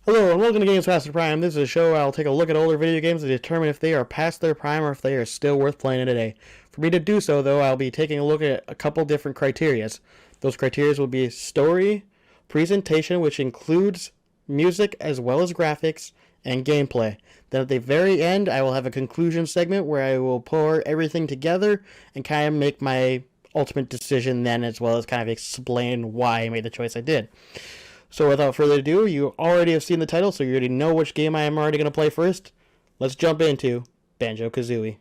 Hello and welcome to Games Past Their Prime. This is a show where I'll take a look at older video games and determine if they are past their prime or if they are still worth playing today. For me to do so, though, I'll be taking a look at a couple different criterias. Those criterias will be story, presentation, which includes music as well as graphics, and gameplay. Then at the very end, I will have a conclusion segment where I will pour everything together and kind of make my ultimate decision then, as well as kind of explain why I made the choice I did. So without further ado, you already have seen the title, so you already know which game I am already going to play first. Let's jump into Banjo-Kazooie.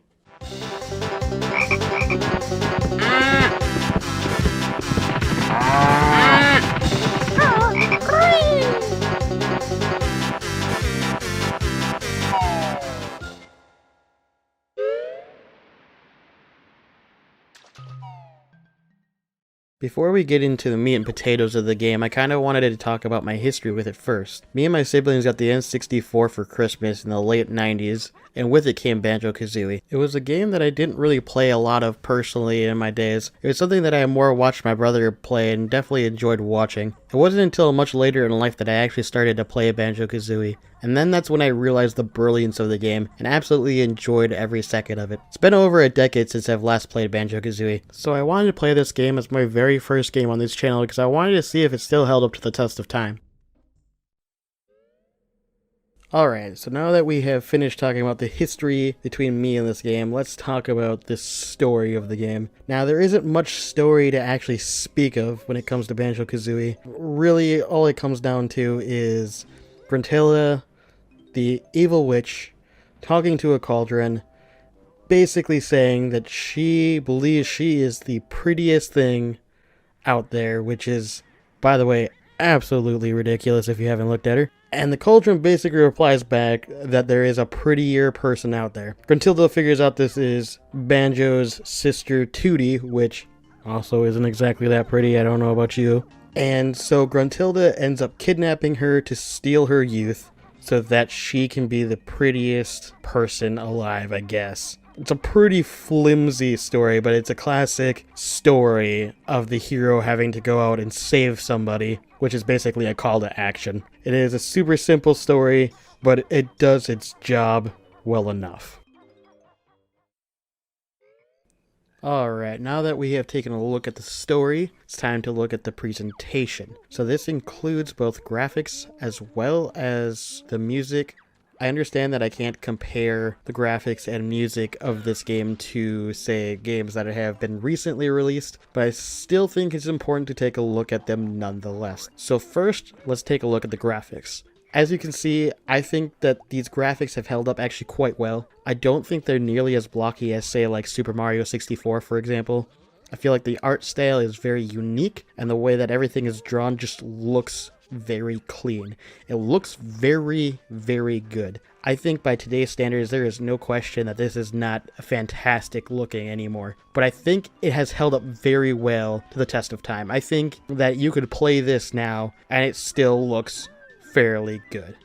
Before we get into the meat and potatoes of the game, I kind of wanted to talk about my history with it first. Me and my siblings got the N64 for Christmas in the late 90s, and with it came Banjo-Kazooie. It was a game that I didn't really play a lot of personally in my days. It was something that I more watched my brother play and definitely enjoyed watching. It wasn't until much later in life that I actually started to play Banjo-Kazooie. And then that's when I realized the brilliance of the game and absolutely enjoyed every second of it. It's been over a decade since I've last played Banjo-Kazooie, so I wanted to play this game as my very first game on this channel because I wanted to see if it still held up to the test of time. Alright, so now that we have finished talking about the history between me and this game, let's talk about the story of the game. Now, there isn't much story to actually speak of when it comes to Banjo-Kazooie. Really, all it comes down to is Gruntilda, the evil witch, talking to a cauldron, basically saying that she believes she is the prettiest thing out there, which is, by the way, absolutely ridiculous if you haven't looked at her. And the cauldron basically replies back that there is a prettier person out there. Gruntilda figures out this is Banjo's sister Tootie, which also isn't exactly that pretty, I don't know about you. And so Gruntilda ends up kidnapping her to steal her youth so that she can be the prettiest person alive, I guess. It's a pretty flimsy story, but it's a classic story of the hero having to go out and save somebody, which is basically a call to action. It is a super simple story, but it does its job well enough. Alright, now that we have taken a look at the story, it's time to look at the presentation. So this includes both graphics as well as the music. I understand that I can't compare the graphics and music of this game to, say, games that have been recently released, but I still think it's important to take a look at them nonetheless. So first, let's take a look at the graphics. As you can see, I think that these graphics have held up actually quite well. I don't think they're nearly as blocky as, say, like Super Mario 64, for example. I feel like the art style is very unique, and the way that everything is drawn just looks very clean. It looks very, very good. I think by today's standards, there is no question that this is not fantastic looking anymore. But I think it has held up very well to the test of time. I think that you could play this now, and it still looks fairly good.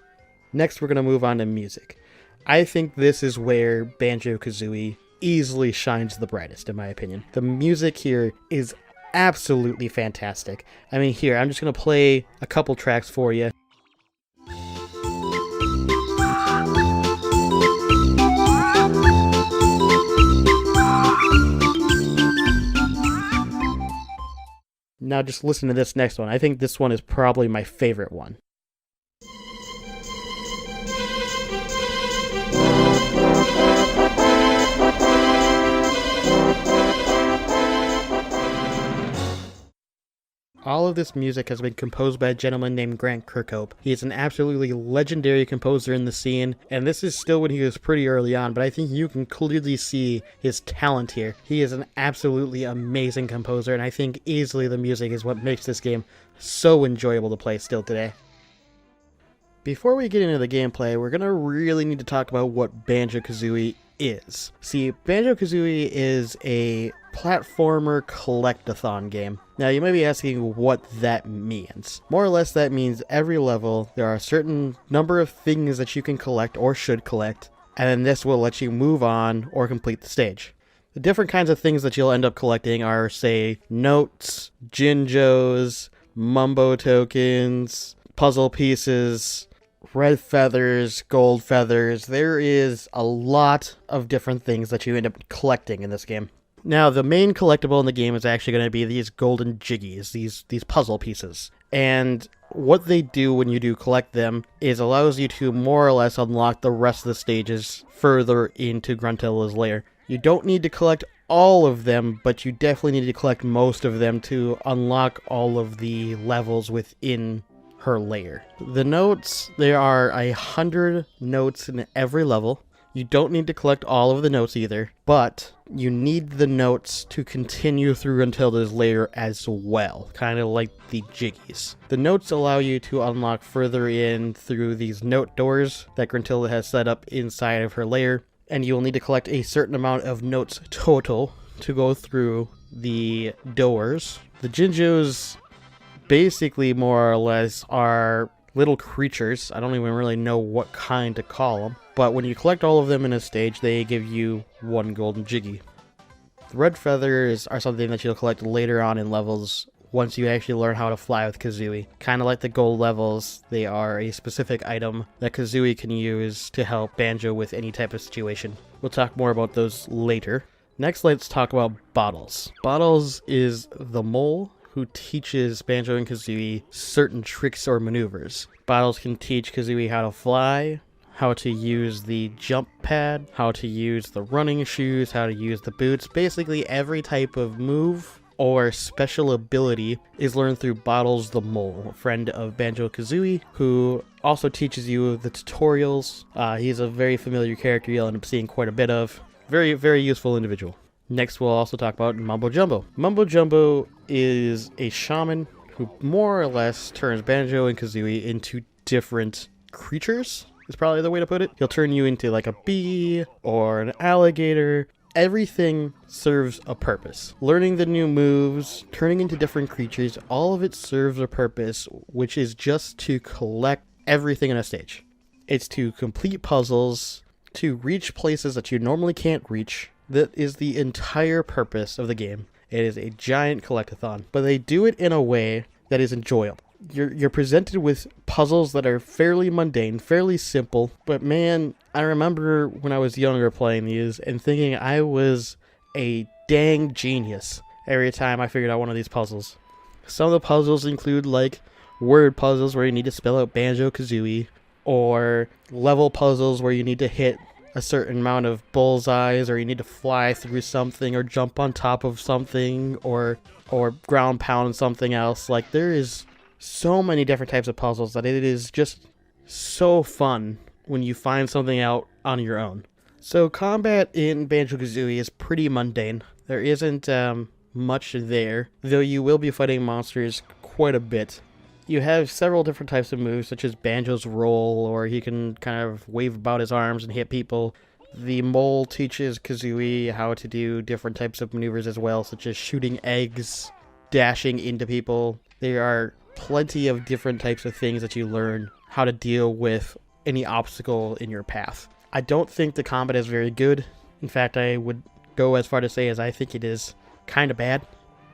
Next, we're going to move on to music. I think this is where Banjo-Kazooie easily shines the brightest, in my opinion. The music here is absolutely fantastic. I mean, here, I'm just going to play a couple tracks for you. Now just listen to this next one. I think this one is probably my favorite one. All of this music has been composed by a gentleman named Grant Kirkhope. He is an absolutely legendary composer in the scene, and this is still when he was pretty early on, but I think you can clearly see his talent here. He is an absolutely amazing composer, and I think easily the music is what makes this game so enjoyable to play still today. Before we get into the gameplay, we're going to really need to talk about what Banjo-Kazooie is. See, Banjo-Kazooie is a platformer collectathon game. Now you might be asking what that means. More or less that means every level there are a certain number of things that you can collect or should collect, and then this will let you move on or complete the stage. The different kinds of things that you'll end up collecting are, say, notes, Jinjos, Mumbo tokens, puzzle pieces, red feathers, gold feathers. There is a lot of different things that you end up collecting in this game. Now, the main collectible in the game is actually going to be these golden jiggies, these puzzle pieces. And what they do when you do collect them is allows you to more or less unlock the rest of the stages further into Gruntilda's lair. You don't need to collect all of them, but you definitely need to collect most of them to unlock all of the levels within her lair. The notes, there are 100 notes in every level. You don't need to collect all of the notes either, but you need the notes to continue through Gruntilda's lair as well, kind of like the jiggies. The notes allow you to unlock further in through these note doors that Gruntilda has set up inside of her lair, and you will need to collect a certain amount of notes total to go through the doors. The Jinjos basically more or less are little creatures. I don't even really know what kind to call them. But when you collect all of them in a stage, they give you one golden jiggy. The red feathers are something that you'll collect later on in levels once you actually learn how to fly with Kazooie. Kind of like the gold levels, they are a specific item that Kazooie can use to help Banjo with any type of situation. We'll talk more about those later. Next, let's talk about Bottles. Bottles is the mole who teaches Banjo and Kazooie certain tricks or maneuvers. Bottles can teach Kazooie how to fly, how to use the jump pad, how to use the running shoes, how to use the boots. Basically every type of move or special ability is learned through Bottles the Mole, a friend of Banjo-Kazooie, who also teaches you the tutorials. He's a very familiar character you'll end up seeing quite a bit of. Very, very useful individual. Next, we'll also talk about Mumbo Jumbo. Mumbo Jumbo is a shaman who more or less turns Banjo and Kazooie into different creatures, is probably the way to put it. He'll turn you into like a bee or an alligator. Everything serves a purpose. Learning the new moves, turning into different creatures, all of it serves a purpose, which is just to collect everything in a stage. It's to complete puzzles, to reach places that you normally can't reach. That is the entire purpose of the game. It is a giant collectathon, but they do it in a way that is enjoyable. You're presented with puzzles that are fairly mundane, fairly simple, but man, I remember when I was younger playing these and thinking I was a dang genius every time I figured out one of these puzzles. Some of the puzzles include like word puzzles where you need to spell out Banjo-Kazooie, or level puzzles where you need to hit a certain amount of bullseyes, or you need to fly through something, or jump on top of something, or ground pound something else. Like, there is so many different types of puzzles that it is just so fun when you find something out on your own. So combat in Banjo-Kazooie is pretty mundane. There isn't much there, though you will be fighting monsters quite a bit. You have several different types of moves, such as Banjo's roll, or he can kind of wave about his arms and hit people. The mole teaches Kazooie how to do different types of maneuvers as well, such as shooting eggs, dashing into people. There are plenty of different types of things that you learn how to deal with any obstacle in your path. I don't think the combat is very good. In fact, I would go as far to say as I think it is kind of bad,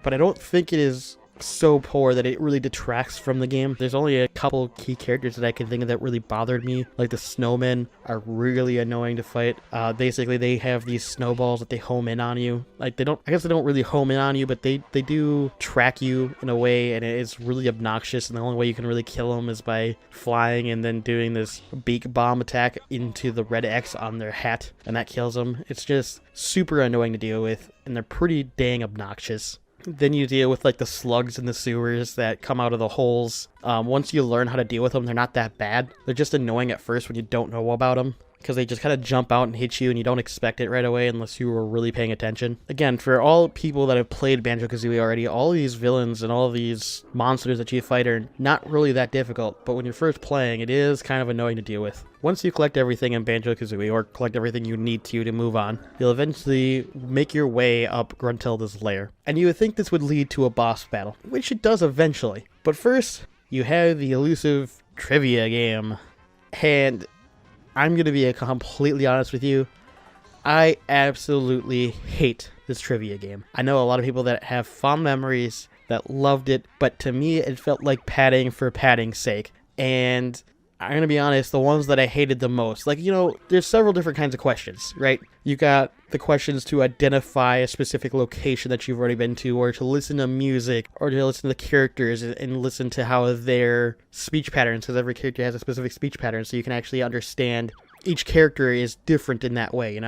but I don't think it is so poor that it really detracts from the game. There's only a couple key characters that I can think of that really bothered me. Like the snowmen are really annoying to fight. Basically they have these snowballs that they home in on you. Like I guess they don't really home in on you, but they do track you in a way, and it's really obnoxious, and the only way you can really kill them is by flying and then doing this beak bomb attack into the red X on their hat, and that kills them. It's just super annoying to deal with, and they're pretty dang obnoxious. Then you deal with like the slugs in the sewers that come out of the holes. Once you learn how to deal with them, they're not that bad. They're just annoying at first when you don't know about them, because they just kind of jump out and hit you and you don't expect it right away unless you were really paying attention. Again, for all people that have played Banjo-Kazooie already, all these villains and all these monsters that you fight are not really that difficult, but when you're first playing, it is kind of annoying to deal with. Once you collect everything in Banjo-Kazooie, or collect everything you need to move on, you'll eventually make your way up Gruntilda's lair. And you would think this would lead to a boss battle, which it does eventually. But first, you have the Elusive trivia game. And I'm going to be completely honest with you, I absolutely hate this trivia game. I know a lot of people that have fond memories that loved it, but to me it felt like padding for padding's sake. And I'm going to be honest, the ones that I hated the most, like, there's several different kinds of questions, right? You got the questions to identify a specific location that you've already been to, or to listen to music, or to listen to the characters and listen to how their speech patterns, because every character has a specific speech pattern, so you can actually understand each character is different in that way,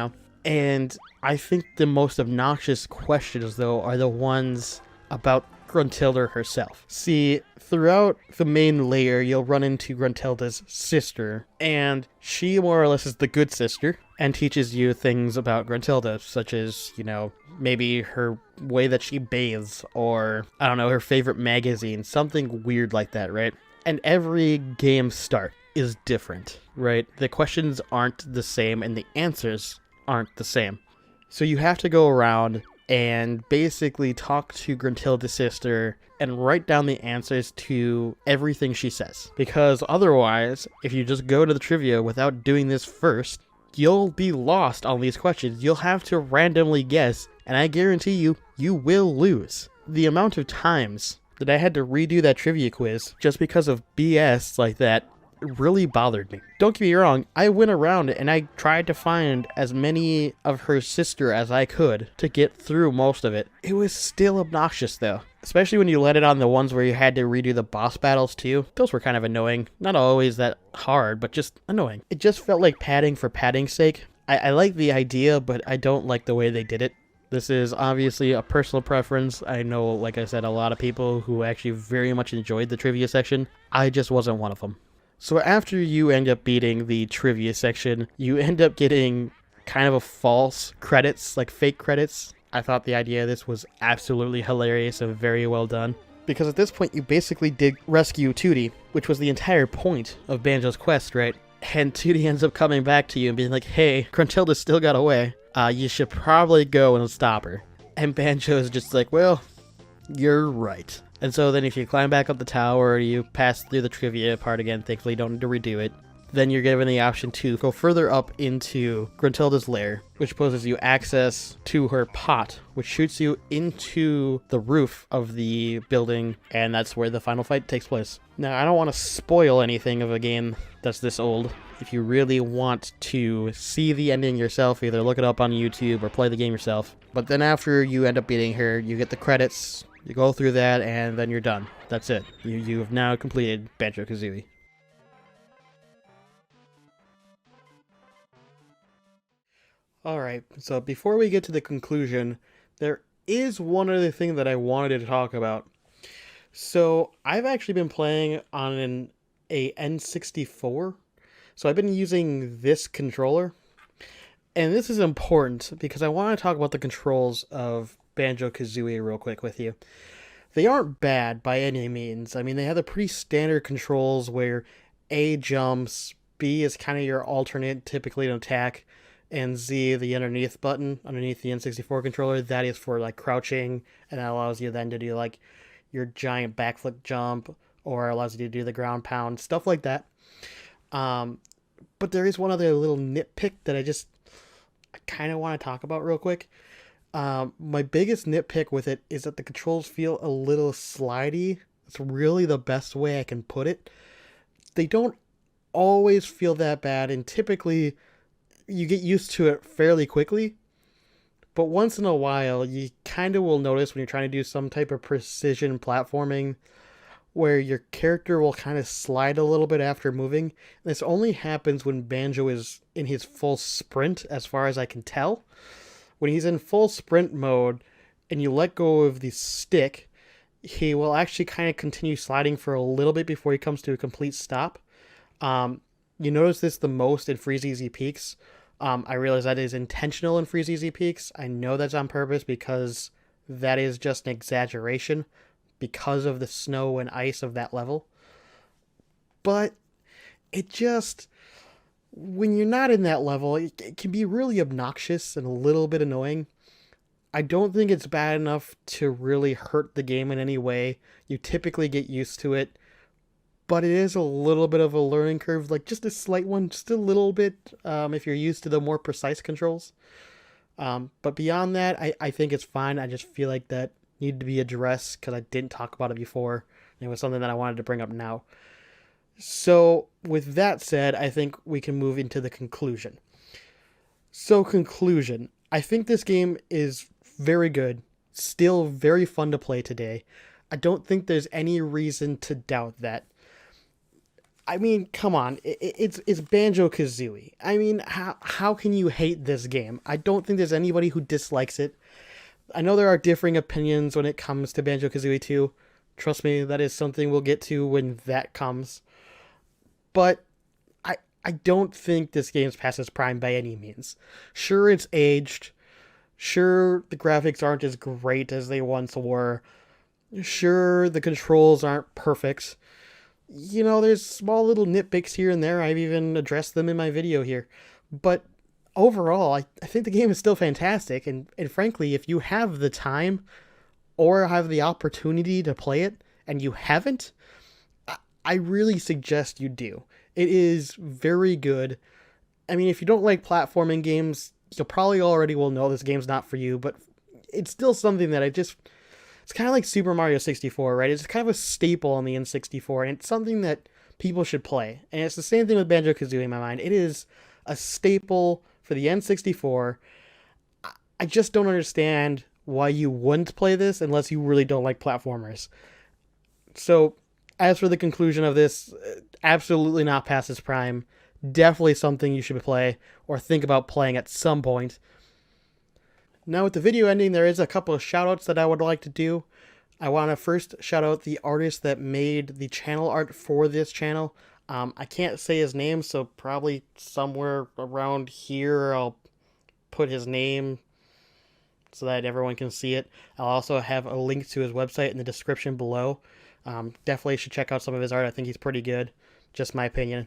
And I think the most obnoxious questions, though, are the ones about Gruntilda herself. See, throughout the main layer, you'll run into Gruntilda's sister, and she more or less is the good sister, and teaches you things about Gruntilda, such as, maybe her way that she bathes, or, I don't know, her favorite magazine, something weird like that, right? And every game start is different, right? The questions aren't the same, and the answers aren't the same. So you have to go around and basically talk to Gruntilda's sister and write down the answers to everything she says. Because otherwise, if you just go to the trivia without doing this first, you'll be lost on these questions. You'll have to randomly guess, and I guarantee you, you will lose. The amount of times that I had to redo that trivia quiz just because of BS like that really bothered me. Don't get me wrong, I went around and I tried to find as many of her sister as I could to get through most of it. It was still obnoxious though, especially when you let it on the ones where you had to redo the boss battles too. Those were kind of annoying. Not always that hard, but just annoying. It just felt like padding for padding's sake. I like the idea, but I don't like the way they did it. This is obviously a personal preference. I know, like I said, a lot of people who actually very much enjoyed the trivia section. I just wasn't one of them. So after you end up beating the trivia section, you end up getting kind of a false credits, like fake credits. I thought the idea of this was absolutely hilarious and very well done. Because at this point, you basically did rescue Tooty, which was the entire point of Banjo's quest, right? And Tooty ends up coming back to you and being like, hey, Gruntilda still got away. You should probably go and stop her. And Banjo is just like, well, you're right. And so then if you climb back up the tower, you pass through the trivia part again, thankfully you don't need to redo it. Then you're given the option to go further up into Gruntilda's lair, which poses you access to her pot, which shoots you into the roof of the building, and that's where the final fight takes place. Now, I don't want to spoil anything of a game that's this old. If you really want to see the ending yourself, either look it up on YouTube or play the game yourself. But then after you end up beating her, you get the credits. You go through that, and then you're done. That's it. You have now completed Banjo-Kazooie. Alright, so before we get to the conclusion, there is one other thing that I wanted to talk about. So, I've actually been playing on a N64. So I've been using this controller. And this is important because I want to talk about the controls of Banjo-Kazooie real quick with you. They aren't bad by any means. I mean, they have the pretty standard controls where A jumps, B is kind of your alternate, typically an attack, and Z, the underneath button, underneath the N64 controller, that is for like crouching, and that allows you then to do like your giant backflip jump, or allows you to do the ground pound, stuff like that. But there is one other little nitpick that I kind of want to talk about real quick. My biggest nitpick with it is that the controls feel a little slidey. It's really the best way I can put it. They don't always feel that bad, and typically you get used to it fairly quickly. But once in a while, you kind of will notice when you're trying to do some type of precision platforming where your character will kind of slide a little bit after moving. And this only happens when Banjo is in his full sprint, as far as I can tell. When he's in full sprint mode and you let go of the stick, he will actually kind of continue sliding for a little bit before he comes to a complete stop. You notice this the most in Freeze Easy Peaks. I realize that is intentional in Freeze Easy Peaks. I know that's on purpose because that is just an exaggeration because of the snow and ice of that level. But it just, when you're not in that level, it can be really obnoxious and a little bit annoying. I don't think it's bad enough to really hurt the game in any way. You typically get used to it, but it is a little bit of a learning curve, like just a slight one, just a little bit, if you're used to the more precise controls. But beyond that, I think it's fine. I just feel like that needed to be addressed because I didn't talk about it before. It was something that I wanted to bring up now. So, with that said, I think we can move into the conclusion. So, conclusion. I think this game is very good, still very fun to play today. I don't think there's any reason to doubt that. I mean, come on, it's Banjo-Kazooie. I mean, how can you hate this game? I don't think there's anybody who dislikes it. I know there are differing opinions when it comes to Banjo-Kazooie 2. Trust me, that is something we'll get to when that comes. But I don't think this game's past its prime by any means. Sure, it's aged. Sure, the graphics aren't as great as they once were. Sure, the controls aren't perfect. You know, there's small little nitpicks here and there. I've even addressed them in my video here. But overall, I think the game is still fantastic. And frankly, if you have the time or have the opportunity to play it and you haven't, I really suggest you do. It is very good. I mean, if you don't like platforming games, you probably already will know this game's not for you, but it's still something that it's kind of like Super Mario 64, right? It's kind of a staple on the N64, and it's something that people should play. And it's the same thing with Banjo-Kazooie in my mind. It is a staple for the N64. I just don't understand why you wouldn't play this unless you really don't like platformers. So, as for the conclusion of this, absolutely not past its prime. Definitely something you should play or think about playing at some point. Now, with the video ending, there is a couple of shoutouts that I would like to do. I want to first shout out the artist that made the channel art for this channel. I can't say his name, so probably somewhere around here I'll put his name so that everyone can see it. I'll also have a link to his website in the description below. Definitely should check out some of his art. I think he's pretty good. Just my opinion.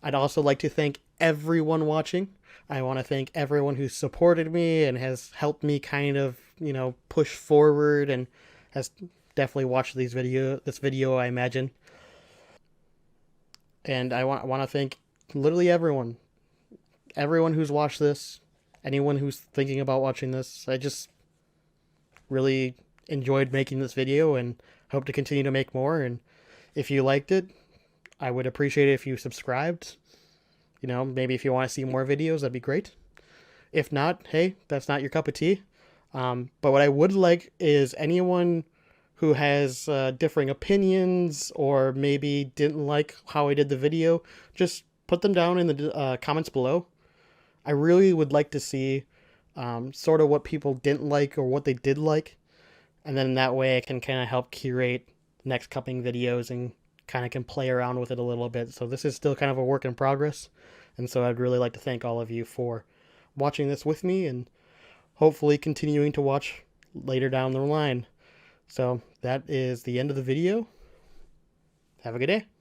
I'd also like to thank everyone watching. I want to thank everyone who supported me and has helped me kind of, push forward and has definitely watched this video, I imagine. And I want to thank literally everyone. Everyone who's watched this. Anyone who's thinking about watching this. I just really enjoyed making this video and hope to continue to make more. And if you liked it, I would appreciate it if you subscribed. Maybe if you want to see more videos, that'd be great. If not, hey, that's not your cup of tea. But what I would like is anyone who has differing opinions or maybe didn't like how I did the video, just put them down in the comments below. I really would like to see sort of what people didn't like or what they did like. And then that way I can kind of help curate next coming videos and kind of can play around with it a little bit. So this is still kind of a work in progress. And so I'd really like to thank all of you for watching this with me and hopefully continuing to watch later down the line. So that is the end of the video. Have a good day.